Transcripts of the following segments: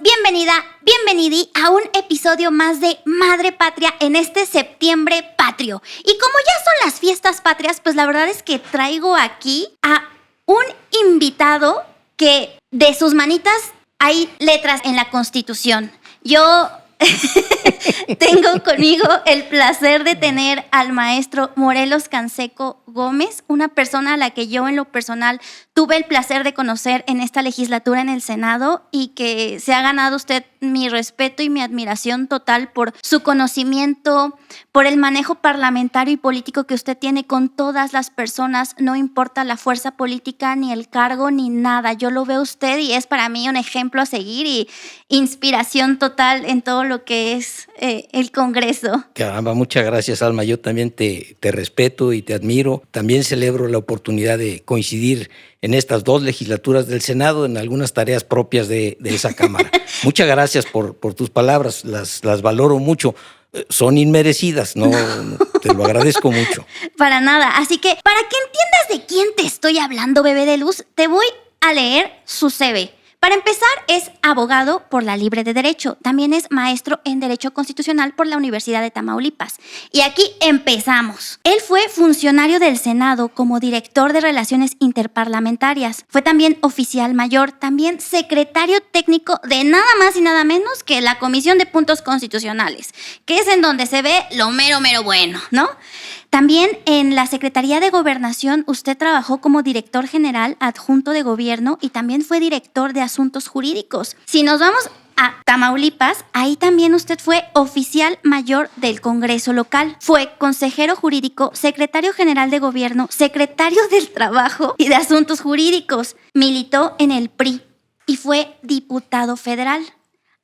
bienvenida, bienvenidi a un episodio más de Madre Patria en este septiembre patrio. Y como ya son las fiestas patrias, pues la verdad es que traigo aquí a un invitado que de sus manitas hay letras en la Constitución. Yo tengo conmigo el placer de tener al maestro Morelos Canseco Gómez, una persona a la que yo en lo personal tuve el placer de conocer en esta legislatura en el Senado y que se ha ganado usted mi respeto y mi admiración total por su conocimiento, por el manejo parlamentario y político que usted tiene con todas las personas, no importa la fuerza política, ni el cargo, ni nada. Yo lo veo a usted y es para mí un ejemplo a seguir y inspiración total en todo lo que es el Congreso. Caramba, muchas gracias, Alma. Yo también te respeto y te admiro. También celebro la oportunidad de coincidir en estas dos legislaturas del Senado en algunas tareas propias de esa Cámara. Muchas gracias por tus palabras, las valoro mucho. Son inmerecidas, no, te lo agradezco mucho. Para nada, así que para que entiendas de quién te estoy hablando, bebé de luz, te voy a leer su CV. Para empezar, es abogado por la Libre de Derecho. También es maestro en Derecho Constitucional por la Universidad de Tamaulipas. Y aquí empezamos. Él fue funcionario del Senado como director de Relaciones Interparlamentarias. Fue también oficial mayor, también secretario técnico de nada más y nada menos que la Comisión de Puntos Constitucionales, que es en donde se ve lo mero bueno, ¿no? También en la Secretaría de Gobernación usted trabajó como director general adjunto de gobierno y también fue director de asuntos jurídicos. Si nos vamos a Tamaulipas, ahí también usted fue oficial mayor del Congreso local. Fue consejero jurídico, secretario general de gobierno, secretario del Trabajo y de Asuntos Jurídicos. Militó en el PRI y fue diputado federal.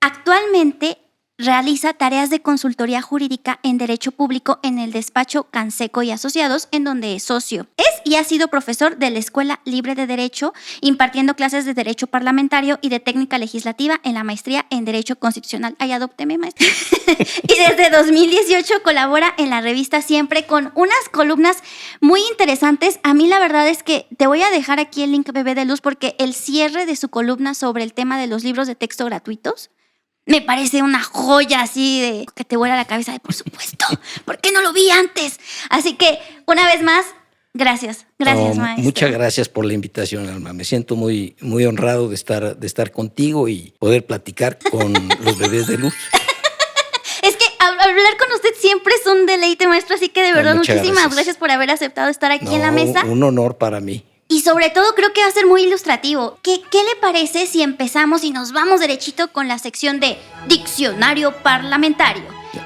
Actualmente realiza tareas de consultoría jurídica en Derecho Público en el despacho Canseco y Asociados, en donde es socio. Es y ha sido profesor de la Escuela Libre de Derecho, impartiendo clases de Derecho Parlamentario y de Técnica Legislativa en la maestría en Derecho Constitucional. Ay, adópteme, maestro. Y desde 2018 colabora en la revista Siempre con unas columnas muy interesantes. A mí la verdad es que te voy a dejar aquí el link, bebé de luz, porque el cierre de su columna sobre el tema de los libros de texto gratuitos me parece una joya así de que te vuela la cabeza de por supuesto. ¿Por qué no lo vi antes? Así que, una vez más, gracias. Gracias, maestro. Muchas gracias por la invitación, Alma. Me siento muy honrado de estar contigo y poder platicar con los bebés de luz. Es que hablar con usted siempre es un deleite, maestro. Así que de verdad, muchísimas gracias por haber aceptado estar aquí en la mesa. Un honor para mí. Y sobre todo creo que va a ser muy ilustrativo. ¿Qué le parece si empezamos y nos vamos derechito con la sección de Diccionario Parlamentario?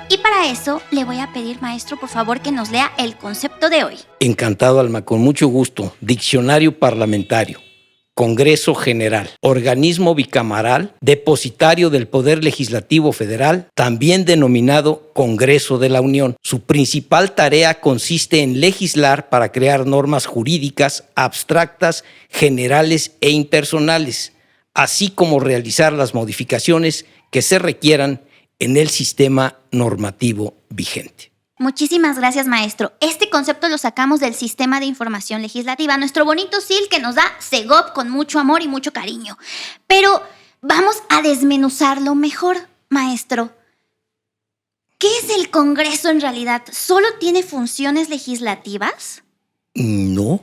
Y para eso le voy a pedir, maestro, por favor, que nos lea el concepto de hoy. Encantado, Alma, con mucho gusto. Diccionario Parlamentario. Congreso General, organismo bicameral, depositario del Poder Legislativo Federal, también denominado Congreso de la Unión. Su principal tarea consiste en legislar para crear normas jurídicas abstractas, generales e impersonales, así como realizar las modificaciones que se requieran en el sistema normativo vigente. Muchísimas gracias, maestro. Este concepto lo sacamos del Sistema de Información Legislativa, nuestro bonito SIL que nos da Segov con mucho amor y mucho cariño. Pero vamos a desmenuzarlo mejor, maestro. ¿Qué es el Congreso en realidad? ¿Solo tiene funciones legislativas? No.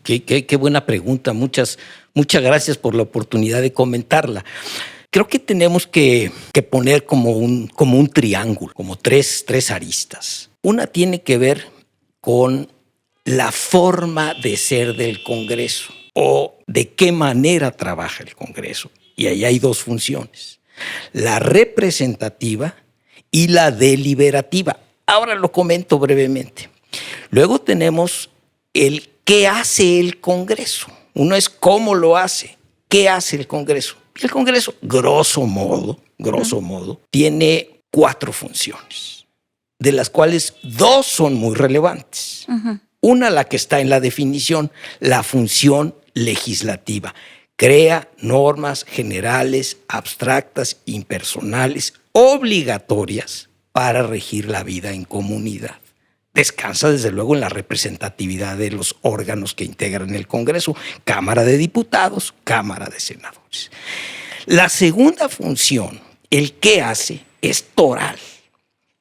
Qué buena pregunta. Muchas gracias por la oportunidad de comentarla. Creo que tenemos que poner como un triángulo, como tres aristas. Una tiene que ver con la forma de ser del Congreso o de qué manera trabaja el Congreso. Y ahí hay dos funciones, la representativa y la deliberativa. Ahora lo comento brevemente. Luego tenemos el qué hace el Congreso. Uno es cómo lo hace, qué hace el Congreso. El Congreso, grosso modo, tiene 4 funciones, de las cuales 2 son muy relevantes. Una, la que está en la definición, la función legislativa. Crea normas generales, abstractas, impersonales, obligatorias para regir la vida en comunidad. Descansa desde luego en la representatividad de los órganos que integran el Congreso, Cámara de Diputados, Cámara de Senadores. La segunda función, el qué hace, es toral,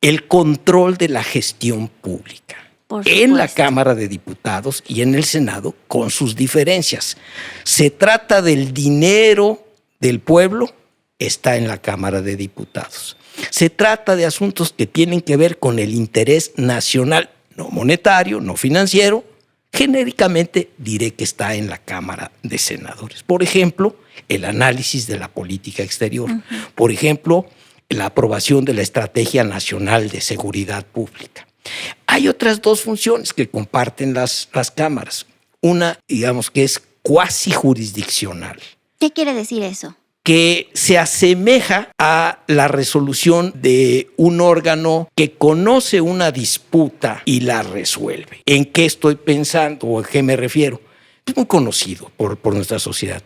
el control de la gestión pública en la Cámara de Diputados y en el Senado, con sus diferencias. Se trata del dinero del pueblo, está en la Cámara de Diputados. Se trata de asuntos que tienen que ver con el interés nacional, no monetario, no financiero. Genéricamente diré que está en la Cámara de Senadores. Por ejemplo, el análisis de la política exterior. Por ejemplo, la aprobación de la Estrategia Nacional de Seguridad Pública. Hay otras dos funciones que comparten las cámaras. Una, digamos, que es cuasi jurisdiccional. ¿Qué quiere decir eso? Que se asemeja a la resolución de un órgano que conoce una disputa y la resuelve. ¿En qué estoy pensando o a qué me refiero? Es muy conocido por nuestra sociedad.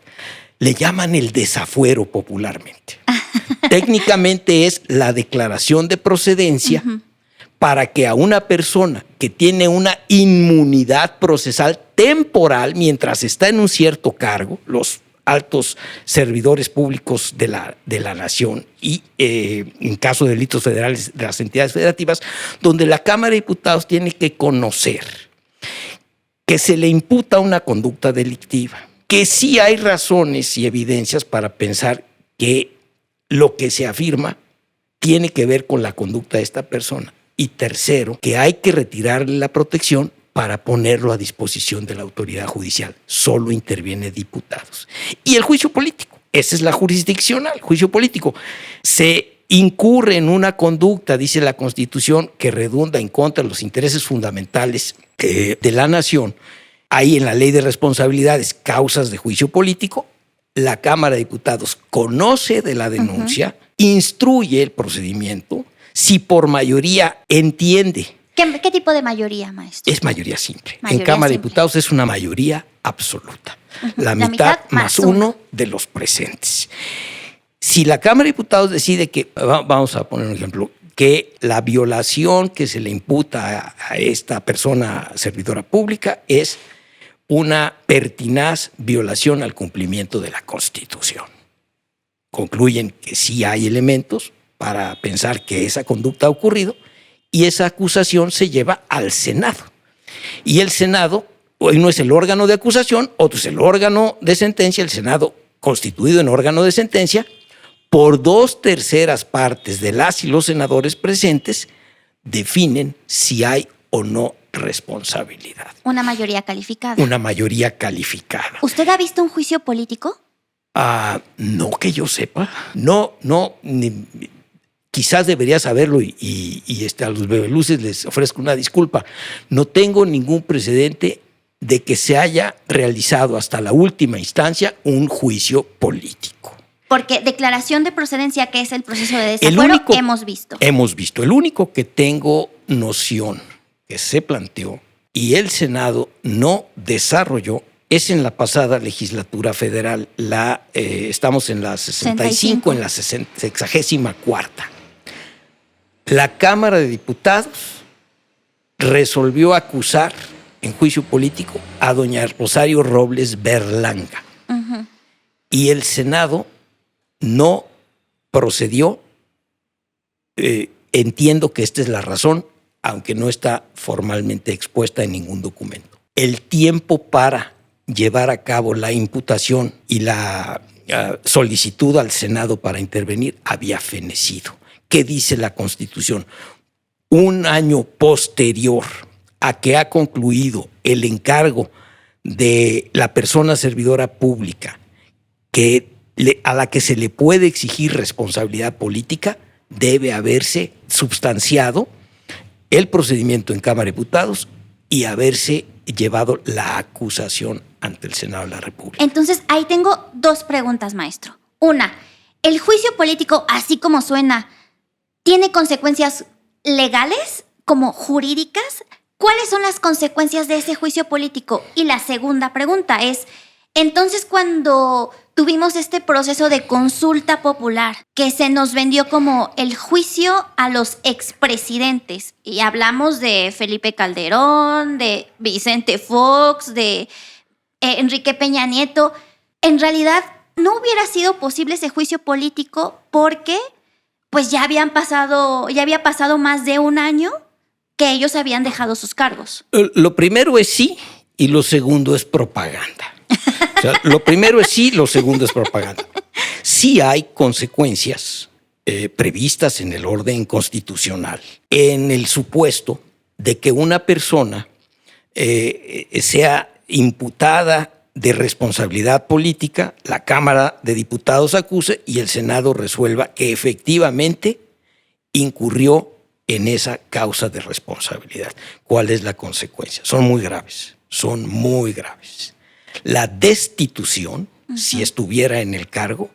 Le llaman el desafuero popularmente. Técnicamente es la declaración de procedencia para que a una persona que tiene una inmunidad procesal temporal mientras está en un cierto cargo, los altos servidores públicos de la nación y en caso de delitos federales de las entidades federativas, donde la Cámara de Diputados tiene que conocer que se le imputa una conducta delictiva, que sí hay razones y evidencias para pensar que lo que se afirma tiene que ver con la conducta de esta persona. Y tercero, que hay que retirarle la protección para ponerlo a disposición de la autoridad judicial. Solo interviene diputados. Y el juicio político, esa es la jurisdiccional, juicio político. Se incurre en una conducta, dice la Constitución, que redunda en contra de los intereses fundamentales de la nación. Ahí en la ley de responsabilidades, causas de juicio político, la Cámara de Diputados conoce de la denuncia, instruye el procedimiento, si por mayoría entiende. ¿Qué tipo de mayoría, maestro? Es mayoría simple. En Cámara de Diputados es una mayoría absoluta. La mitad más uno de los presentes. Si la Cámara de Diputados decide que, vamos a poner un ejemplo, que la violación que se le imputa a esta persona servidora pública es una pertinaz violación al cumplimiento de la Constitución. Concluyen que sí hay elementos para pensar que esa conducta ha ocurrido y esa acusación se lleva al Senado. Y el Senado, hoy no es el órgano de acusación, otro es el órgano de sentencia, el Senado constituido en órgano de sentencia, por 2/3 partes de las y los senadores presentes, definen si hay o no responsabilidad. Una mayoría calificada. Una mayoría calificada. ¿Usted ha visto un juicio político? No que yo sepa. No, quizás debería saberlo y a los bebeluces les ofrezco una disculpa. No tengo ningún precedente de que se haya realizado hasta la última instancia un juicio político. Porque declaración de procedencia, que es el proceso de desafuero, hemos visto. Hemos visto. El único que tengo noción que se planteó y el Senado no desarrolló es en la pasada legislatura federal. Estamos en la 65, en la 64ª. La Cámara de Diputados resolvió acusar en juicio político a doña Rosario Robles Berlanga. Y el Senado no procedió. Entiendo que esta es la razón, aunque no está formalmente expuesta en ningún documento. El tiempo para llevar a cabo la imputación y la solicitud al Senado para intervenir había fenecido. ¿Qué dice la Constitución? Un año posterior a que ha concluido el encargo de la persona servidora pública a la que se le puede exigir responsabilidad política, debe haberse substanciado el procedimiento en Cámara de Diputados y haberse llevado la acusación ante el Senado de la República. Entonces, ahí tengo dos preguntas, maestro. Una, ¿el juicio político, así como suena, tiene consecuencias legales como jurídicas? ¿Cuáles son las consecuencias de ese juicio político? Y la segunda pregunta es, entonces, cuando tuvimos este proceso de consulta popular que se nos vendió como el juicio a los expresidentes, y hablamos de Felipe Calderón, de Vicente Fox, de Enrique Peña Nieto, en realidad no hubiera sido posible ese juicio político porque pues ya había pasado más de un año que ellos habían dejado sus cargos. Lo primero es sí y lo segundo es propaganda. O sea, lo primero es sí, lo segundo es propaganda. Sí hay consecuencias previstas en el orden constitucional en el supuesto de que una persona sea imputada de responsabilidad política, la Cámara de Diputados acuse y el Senado resuelva que efectivamente incurrió en esa causa de responsabilidad. ¿Cuál es la consecuencia? Son muy graves. La destitución, si estuviera en el cargo,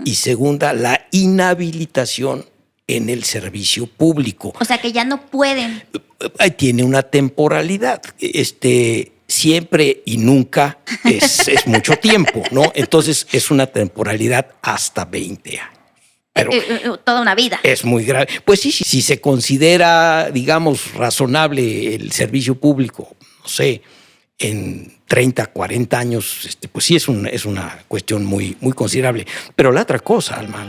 y segunda, la inhabilitación en el servicio público. O sea, que ya no pueden. Tiene una temporalidad. Siempre y nunca es mucho tiempo, ¿no? Entonces es una temporalidad hasta 20 años. Pero toda una vida. Es muy grave. Pues sí, si se considera, digamos, razonable el servicio público, no sé, en 30, 40 años, pues sí es una cuestión muy, muy considerable. Pero la otra cosa, Alma,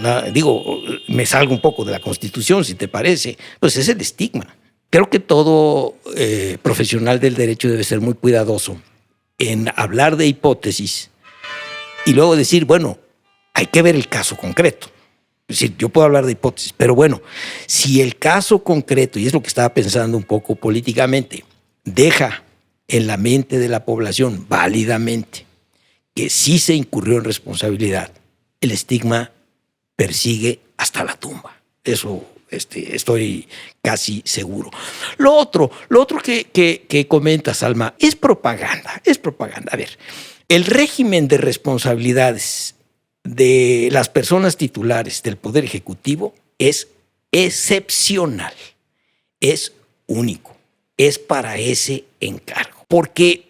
me salgo un poco de la Constitución, si te parece, pues es el estigma. Creo que todo profesional del derecho debe ser muy cuidadoso en hablar de hipótesis y luego decir, bueno, hay que ver el caso concreto. Es decir, yo puedo hablar de hipótesis, pero bueno, si el caso concreto, y es lo que estaba pensando un poco políticamente, deja en la mente de la población válidamente que sí se incurrió en responsabilidad, el estigma persigue hasta la tumba. Eso estoy casi seguro. Lo otro que comentas, Alma, es propaganda. A ver, el régimen de responsabilidades de las personas titulares del Poder Ejecutivo es excepcional, es único, es para ese encargo, porque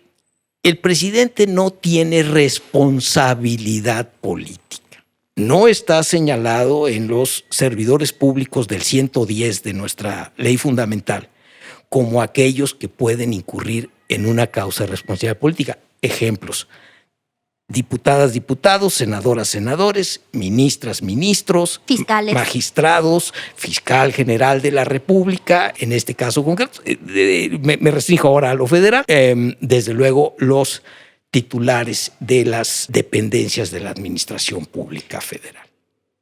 el presidente no tiene responsabilidad política. No está señalado en los servidores públicos del 110 de nuestra ley fundamental como aquellos que pueden incurrir en una causa de responsabilidad política. Ejemplos: diputadas, diputados, senadoras, senadores, ministras, ministros, fiscales, magistrados, fiscal general de la República, en este caso concreto, me restringo ahora a lo federal, desde luego los titulares de las dependencias de la administración pública federal.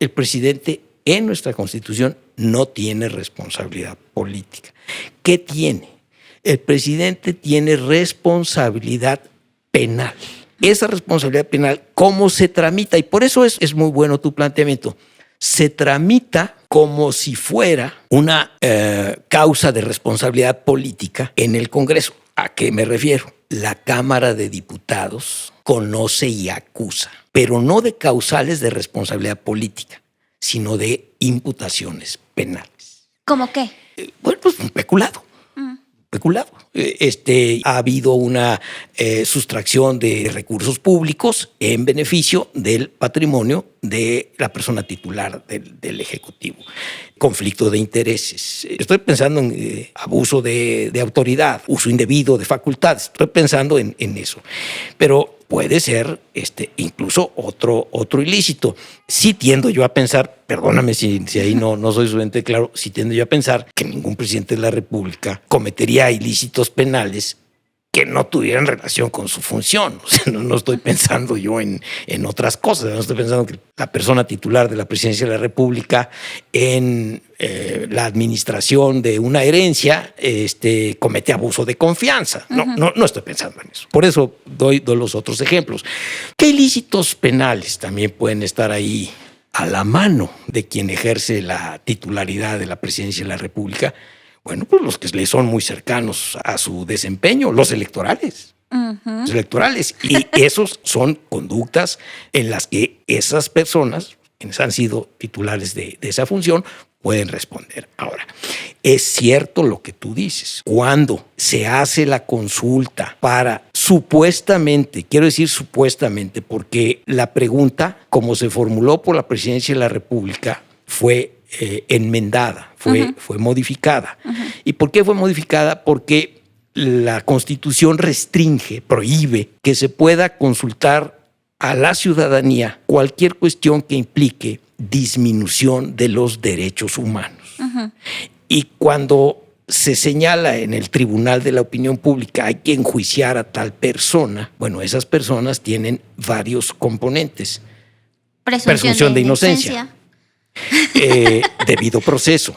El presidente en nuestra Constitución no tiene responsabilidad política. ¿Qué tiene? El presidente tiene responsabilidad penal. Esa responsabilidad penal, ¿cómo se tramita? Y por eso es muy bueno tu planteamiento. Se tramita como si fuera una causa de responsabilidad política en el Congreso. ¿A qué me refiero? La Cámara de Diputados conoce y acusa, pero no de causales de responsabilidad política, sino de imputaciones penales. ¿Cómo qué? Bueno, pues un peculado. Peculado. Ha habido una sustracción de recursos públicos en beneficio del patrimonio de la persona titular del Ejecutivo. Conflicto de intereses. Estoy pensando en abuso de autoridad, uso indebido de facultades. Estoy pensando en eso. Pero puede ser incluso otro ilícito. Sí tiendo yo a pensar, perdóname si ahí no soy suficientemente claro, sí tiendo yo a pensar que ningún presidente de la República cometería ilícitos penales que no tuvieran relación con su función. O sea, no estoy pensando yo en otras cosas. No estoy pensando que la persona titular de la presidencia de la República en la administración de una herencia comete abuso de confianza. No estoy pensando en eso. Por eso doy los otros ejemplos. ¿Qué ilícitos penales también pueden estar ahí a la mano de quien ejerce la titularidad de la presidencia de la República? Bueno, pues los que le son muy cercanos a su desempeño, los electorales. Los electorales. Y esos son conductas en las que esas personas, quienes han sido titulares de esa función, pueden responder. Ahora, es cierto lo que tú dices. Cuando se hace la consulta para supuestamente, quiero decir supuestamente, porque la pregunta, como se formuló por la presidencia de la República, fue enmendada, fue modificada. ¿Y por qué fue modificada? Porque la Constitución restringe, prohíbe que se pueda consultar a la ciudadanía cualquier cuestión que implique disminución de los derechos humanos. Y cuando se señala en el tribunal de la opinión pública hay que enjuiciar a tal persona, bueno, esas personas tienen varios componentes. Presunción de inocencia. Debido proceso.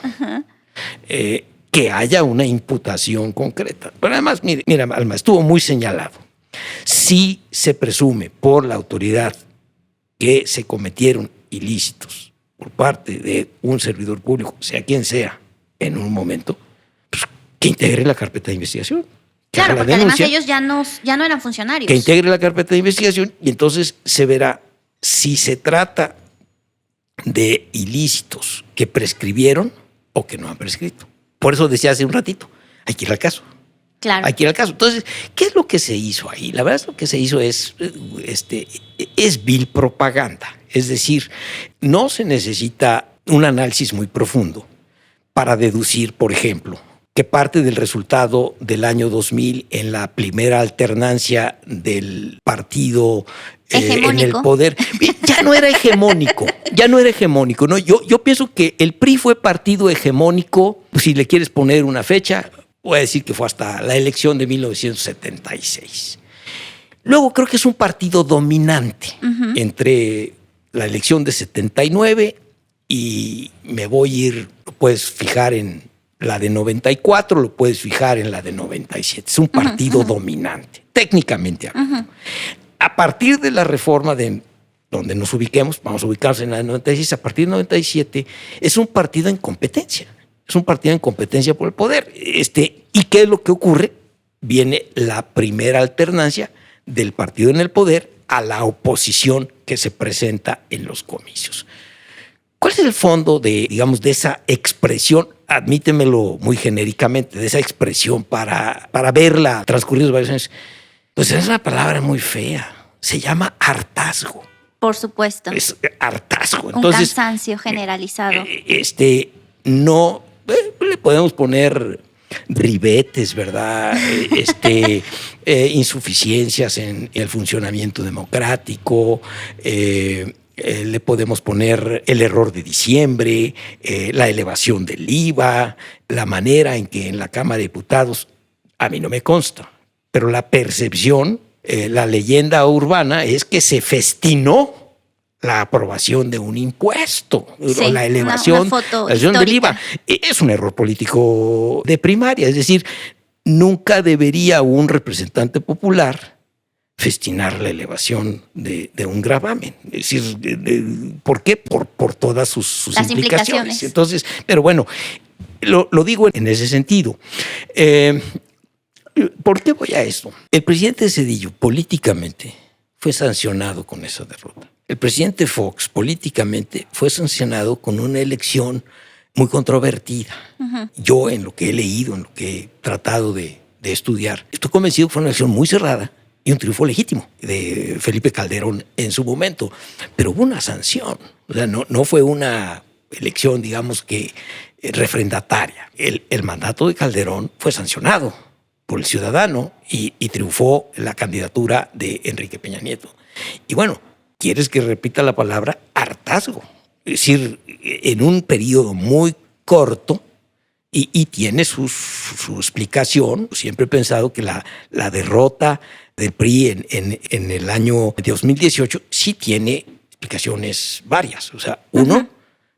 Que haya una imputación concreta. Pero además, mira, Alma, estuvo muy señalado. Si se presume por la autoridad que se cometieron ilícitos por parte de un servidor público, sea quien sea, en un momento, pues, que integre la carpeta de investigación. Claro, porque denuncia, además ellos ya no eran funcionarios. Que integre la carpeta de investigación y entonces se verá si se trata de ilícitos que prescribieron o que no han prescrito. Por eso decía hace un ratito, hay que ir al caso. Claro. Hay que ir al caso. Entonces, ¿qué es lo que se hizo ahí? La verdad es lo que se hizo es vil propaganda. Es decir, no se necesita un análisis muy profundo para deducir, por ejemplo, que parte del resultado del año 2000 en la primera alternancia del partido en el poder, ya no era hegemónico, ¿no? Yo pienso que el PRI fue partido hegemónico, si le quieres poner una fecha, voy a decir que fue hasta la elección de 1976. Luego creo que es un partido dominante entre la elección de 79 y me voy a ir, lo puedes fijar en la de 94, lo puedes fijar en la de 97. Es un partido dominante, técnicamente hablando. A partir de la reforma de donde nos ubiquemos, vamos a ubicarnos en la de 96, a partir de 97, es un partido en competencia. Es un partido en competencia por el poder. ¿Y qué es lo que ocurre? Viene la primera alternancia del partido en el poder a la oposición que se presenta en los comicios. ¿Cuál es el fondo de esa expresión? Admítemelo muy genéricamente, de esa expresión para verla transcurridos varios años. Pues es una palabra muy fea. Se llama hartazgo. Por supuesto. Es hartazgo. Entonces, un cansancio generalizado. No le podemos poner ribetes, ¿verdad? Insuficiencias en el funcionamiento democrático. Le podemos poner el error de diciembre, la elevación del IVA, la manera en que en la Cámara de Diputados, a mí no me consta, pero la percepción, la leyenda urbana es que se festinó la aprobación de un impuesto, o la elevación del IVA. Es un error político de primaria, es decir, nunca debería un representante popular festinar la elevación de un gravamen. Es decir, ¿por qué? Por todas sus implicaciones. Entonces, pero bueno, lo digo en ese sentido. ¿Por qué voy a esto? El presidente Zedillo políticamente fue sancionado con esa derrota. El presidente Fox políticamente fue sancionado con una elección muy controvertida. Yo, en lo que he leído, en lo que he tratado de estudiar, estoy convencido que fue una elección muy cerrada y un triunfo legítimo de Felipe Calderón en su momento. Pero hubo una sanción. O sea, no fue una elección, que refrendataria. El mandato de Calderón fue sancionado por el ciudadano y triunfó la candidatura de Enrique Peña Nieto. Y bueno, ¿quieres que repita la palabra? Hartazgo. Es decir, en un periodo muy corto, y tiene su explicación. Siempre he pensado que la derrota del PRI en el año 2018 sí tiene explicaciones varias. O sea, uno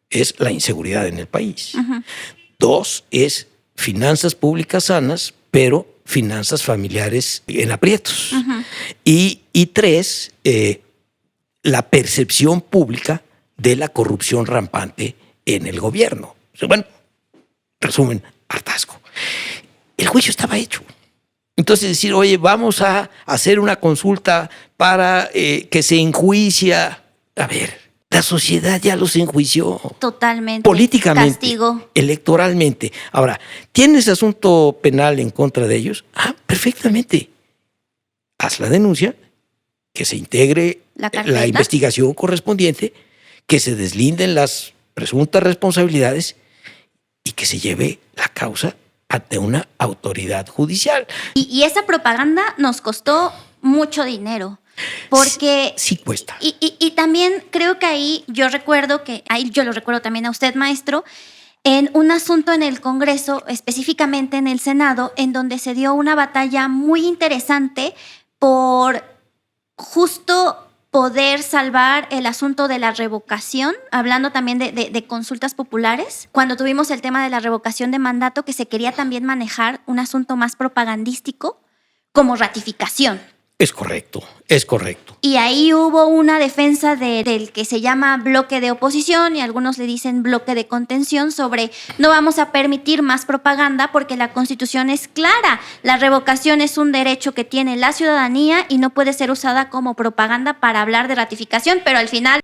es la inseguridad en el país. Dos es finanzas públicas sanas, pero finanzas familiares en aprietos. Y tres, la percepción pública de la corrupción rampante en el gobierno. O sea, bueno, resumen, hartazgo. El juicio estaba hecho. Entonces decir, oye, vamos a hacer una consulta para que se enjuicia. A ver, la sociedad ya los enjuició. Totalmente. Políticamente. Castigo. Electoralmente. Ahora, ¿tienes asunto penal en contra de ellos? Perfectamente. Haz la denuncia, que se integre la investigación correspondiente, que se deslinden las presuntas responsabilidades y que se lleve la causa ante una autoridad judicial. Y esa propaganda nos costó mucho dinero. Porque sí cuesta. Y también creo que ahí yo lo recuerdo también a usted, maestro, en un asunto en el Congreso, específicamente en el Senado, en donde se dio una batalla muy interesante por justo poder salvar el asunto de la revocación, hablando también de consultas populares, cuando tuvimos el tema de la revocación de mandato, que se quería también manejar un asunto más propagandístico como ratificación. Es correcto, es correcto. Y ahí hubo una defensa del que se llama bloque de oposición, y algunos le dicen bloque de contención, sobre no vamos a permitir más propaganda porque la Constitución es clara. La revocación es un derecho que tiene la ciudadanía y no puede ser usada como propaganda para hablar de ratificación, pero al final...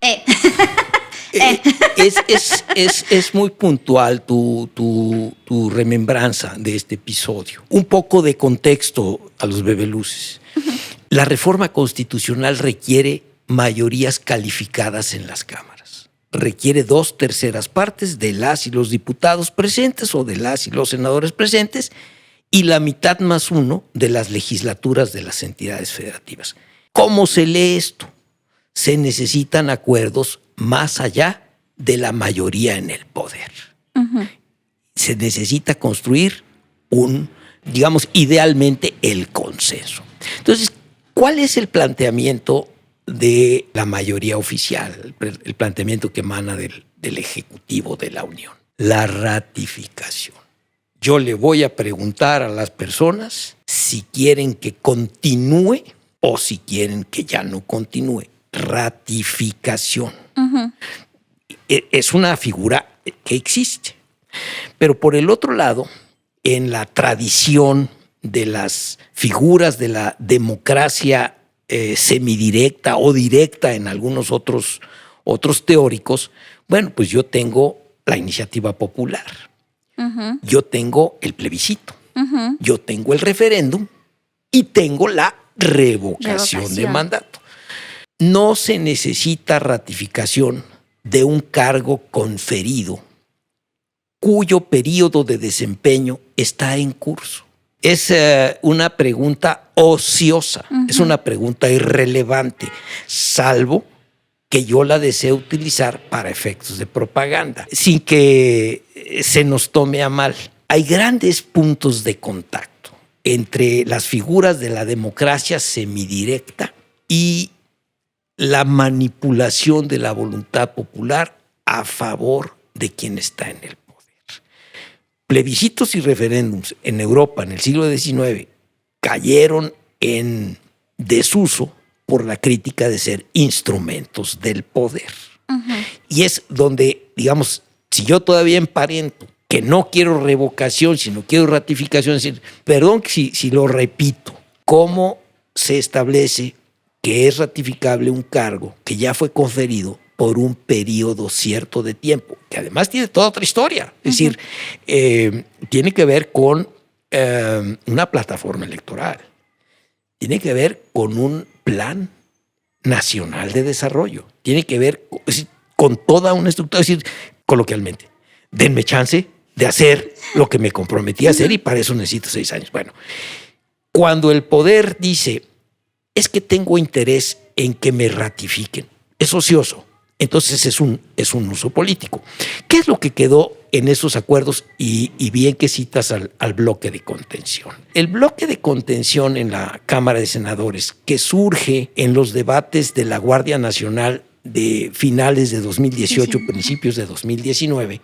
Es muy puntual tu remembranza de este episodio. Un poco de contexto a los bebeluces. La reforma constitucional requiere mayorías calificadas en las cámaras. Requiere 2/3 partes de las y los diputados presentes o de las y los senadores presentes y la mitad más 1 de las legislaturas de las entidades federativas. ¿Cómo se lee esto? Se necesitan acuerdos más allá de la mayoría en el poder. Uh-huh. Se necesita construir idealmente el consenso. Entonces, ¿cuál es el planteamiento de la mayoría oficial? El planteamiento que emana del Ejecutivo de la Unión. La ratificación. Yo le voy a preguntar a las personas si quieren que continúe o si quieren que ya no continúe. Ratificación. Uh-huh. Es una figura que existe. Pero por el otro lado, en la tradición de las figuras de la democracia semidirecta o directa en algunos otros teóricos, bueno, pues yo tengo la iniciativa popular, uh-huh. Yo tengo el plebiscito, uh-huh. Yo tengo el referéndum y tengo la revocación de mandato. No se necesita ratificación de un cargo conferido cuyo periodo de desempeño está en curso. Es una pregunta ociosa, uh-huh. Es una pregunta irrelevante, salvo que yo la desee utilizar para efectos de propaganda, sin que se nos tome a mal. Hay grandes puntos de contacto entre las figuras de la democracia semidirecta y la manipulación de la voluntad popular a favor de quien está en el poder. Plebiscitos y referéndums en Europa en el siglo XIX cayeron en desuso por la crítica de ser instrumentos del poder. Uh-huh. Y es donde, digamos, si yo todavía emparento que no quiero revocación, sino quiero ratificación, es decir, perdón si lo repito, ¿cómo se establece que es ratificable un cargo que ya fue conferido por un periodo cierto de tiempo, que además tiene toda otra historia? Es decir, tiene que ver con una plataforma electoral, tiene que ver con un plan nacional de desarrollo, tiene que ver con toda una estructura, es decir, coloquialmente, denme chance de hacer lo que me comprometí a hacer y para eso necesito 6 años. Bueno, cuando el poder dice, es que tengo interés en que me ratifiquen, es ocioso. Entonces es un uso político. ¿Qué es lo que quedó en esos acuerdos? Y bien que citas al bloque de contención. El bloque de contención en la Cámara de Senadores, que surge en los debates de la Guardia Nacional de finales de 2018, sí. Principios de 2019,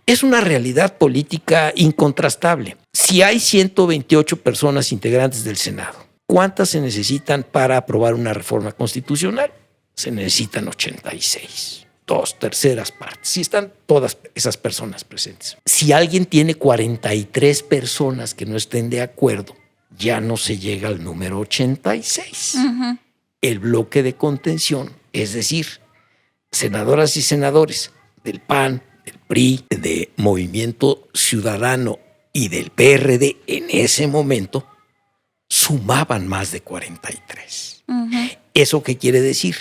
es una realidad política incontrastable. Si hay 128 personas integrantes del Senado, ¿cuántas se necesitan para aprobar una reforma constitucional? Se necesitan 86, 2/3 partes. Si están todas esas personas presentes. Si alguien tiene 43 personas que no estén de acuerdo, ya no se llega al número 86. Uh-huh. El bloque de contención, es decir, senadoras y senadores del PAN, del PRI, de Movimiento Ciudadano y del PRD en ese momento, sumaban más de 43. Uh-huh. ¿Eso qué quiere decir?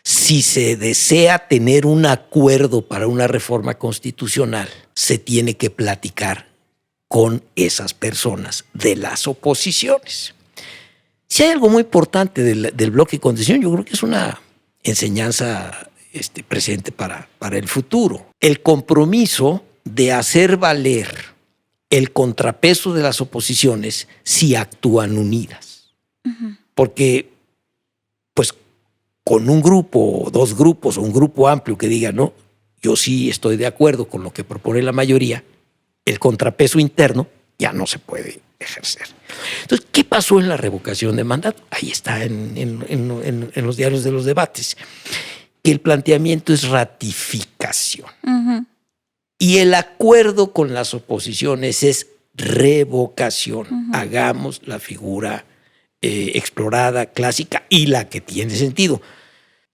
Si se desea tener un acuerdo para una reforma constitucional, se tiene que platicar con esas personas de las oposiciones. Si hay algo muy importante del bloque de contención, yo creo que es una enseñanza presente para el futuro. El compromiso de hacer valer el contrapeso de las oposiciones si actúan unidas. Porque, pues, con un grupo, dos grupos o un grupo amplio que diga, no, yo sí estoy de acuerdo con lo que propone la mayoría, el contrapeso interno ya no se puede ejercer. Entonces, ¿qué pasó en la revocación de mandato? Ahí está en los diarios de los debates. Que el planteamiento es ratificación. Y el acuerdo con las oposiciones es revocación. Hagamos la figura explorada, clásica y la que tiene sentido.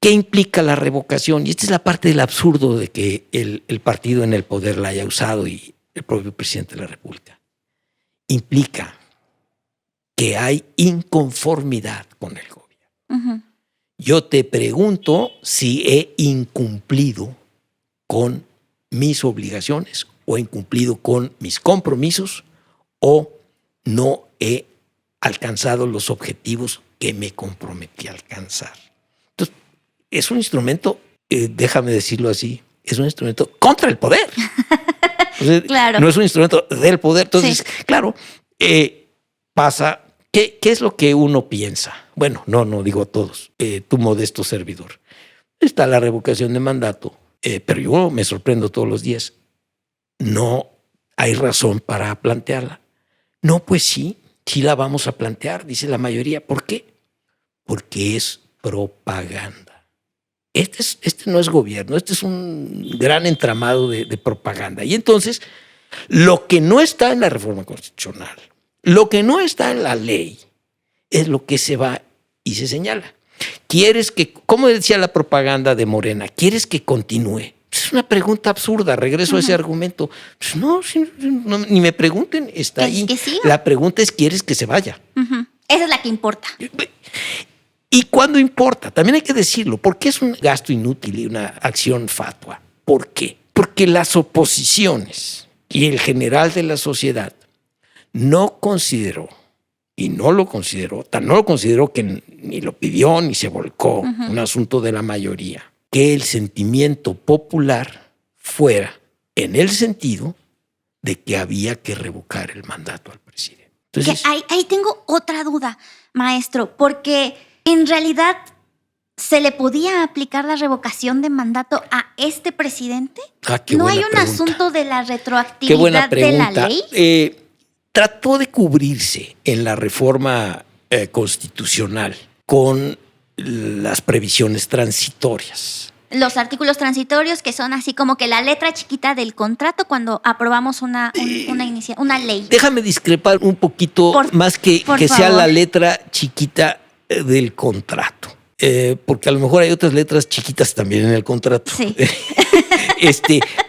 ¿Qué implica la revocación? Y esta es la parte del absurdo de que el partido en el poder la haya usado y el propio presidente de la República. Implica que hay inconformidad con el gobierno. Yo te pregunto si he incumplido con mis obligaciones o he incumplido con mis compromisos o no he alcanzado los objetivos que me comprometí a alcanzar. Entonces, es un instrumento, déjame decirlo así, es un instrumento contra el poder. Entonces, claro. No es un instrumento del poder. Entonces, sí. Claro, pasa. ¿Qué es lo que uno piensa? Bueno, no digo todos, tu modesto servidor. Está la revocación de mandato, pero yo me sorprendo todos los días. No hay razón para plantearla. No, pues sí la vamos a plantear, dice la mayoría. ¿Por qué? Porque es propaganda. Este no es gobierno, este es un gran entramado de propaganda. Y entonces, lo que no está en la reforma constitucional, lo que no está en la ley, es lo que se va y se señala. ¿Quieres que, como decía la propaganda de Morena, quieres que continúe? Es una pregunta absurda, regreso a ese argumento. Pues no, ni me pregunten, está ahí. Que siga. La pregunta es, ¿quieres que se vaya? Esa es la que importa. ¿Y cuándo importa? También hay que decirlo, porque es un gasto inútil y una acción fatua. ¿Por qué? Porque las oposiciones y el general de la sociedad no consideró, y no lo consideró que ni lo pidió ni se volcó, un asunto de la mayoría, que el sentimiento popular fuera en el sentido de que había que revocar el mandato al presidente. Entonces, ahí tengo otra duda, maestro, porque en realidad ¿se le podía aplicar la revocación de mandato a este presidente? ¿No hay un asunto de la retroactividad de la ley? Trató de cubrirse en la reforma constitucional con las previsiones transitorias. Los artículos transitorios que son así como que la letra chiquita del contrato cuando aprobamos una ley. Déjame discrepar un poquito más que sea la letra chiquita del contrato. Porque a lo mejor hay otras letras chiquitas también en el contrato. Sí.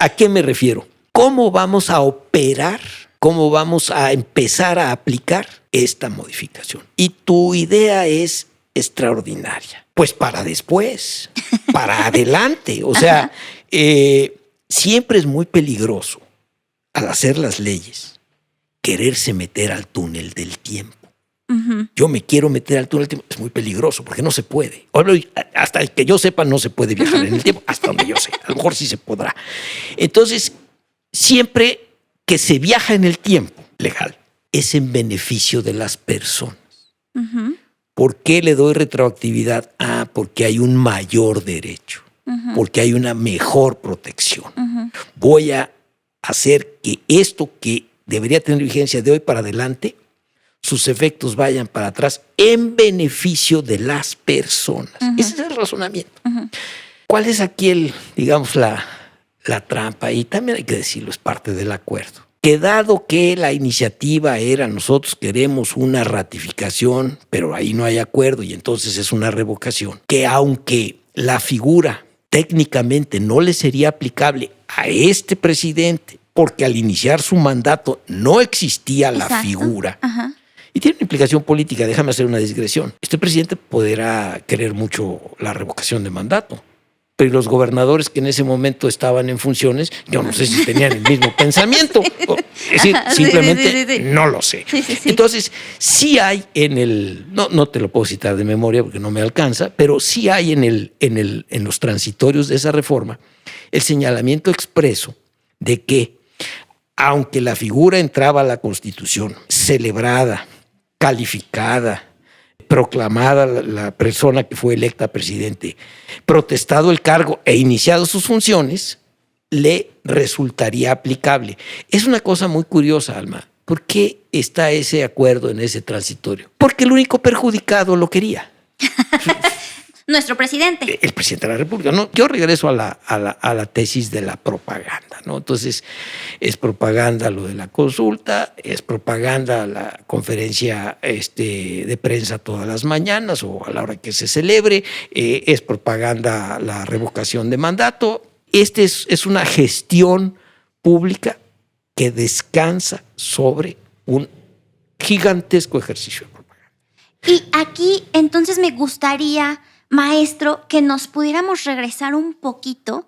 ¿A qué me refiero? ¿Cómo vamos a operar? ¿Cómo vamos a empezar a aplicar esta modificación? Y tu idea es extraordinaria. Pues para después, para adelante. O sea, siempre es muy peligroso al hacer las leyes quererse meter al túnel del tiempo. Yo me quiero meter al túnel del tiempo. Es muy peligroso porque no se puede. Hasta que yo sepa, no se puede viajar en el tiempo. Hasta donde yo sé. A lo mejor sí se podrá. Entonces, siempre que se viaja en el tiempo legal es en beneficio de las personas. ¿Por qué le doy retroactividad? Porque hay un mayor derecho, porque hay una mejor protección. Voy a hacer que esto que debería tener vigencia de hoy para adelante, sus efectos vayan para atrás en beneficio de las personas. Ese es el razonamiento. ¿Cuál es aquí la trampa? Y también hay que decirlo, es parte del acuerdo. Que dado que la iniciativa era nosotros queremos una ratificación, pero ahí no hay acuerdo y entonces es una revocación, que aunque la figura técnicamente no le sería aplicable a este presidente, porque al iniciar su mandato no existía la figura, y tiene una implicación política, déjame hacer una digresión. Este presidente podrá querer mucho la revocación de mandato, pero los gobernadores que en ese momento estaban en funciones, yo no sé si tenían el mismo pensamiento. Es decir, simplemente no lo sé. Entonces, sí hay no te lo puedo citar de memoria porque no me alcanza, pero sí hay en los transitorios de esa reforma el señalamiento expreso de que, aunque la figura entraba a la Constitución, celebrada, calificada, proclamada la persona que fue electa presidente, protestado el cargo e iniciado sus funciones, le resultaría aplicable. Es una cosa muy curiosa, Alma. ¿Por qué está ese acuerdo en ese transitorio? Porque el único perjudicado lo quería. Nuestro presidente. El presidente de la República. No, yo regreso a la tesis de la propaganda, ¿no? Entonces, es propaganda lo de la consulta, es propaganda la conferencia de prensa todas las mañanas o a la hora que se celebre, es propaganda la revocación de mandato. Es una gestión pública que descansa sobre un gigantesco ejercicio de propaganda. Y aquí, entonces, me gustaría, maestro, que nos pudiéramos regresar un poquito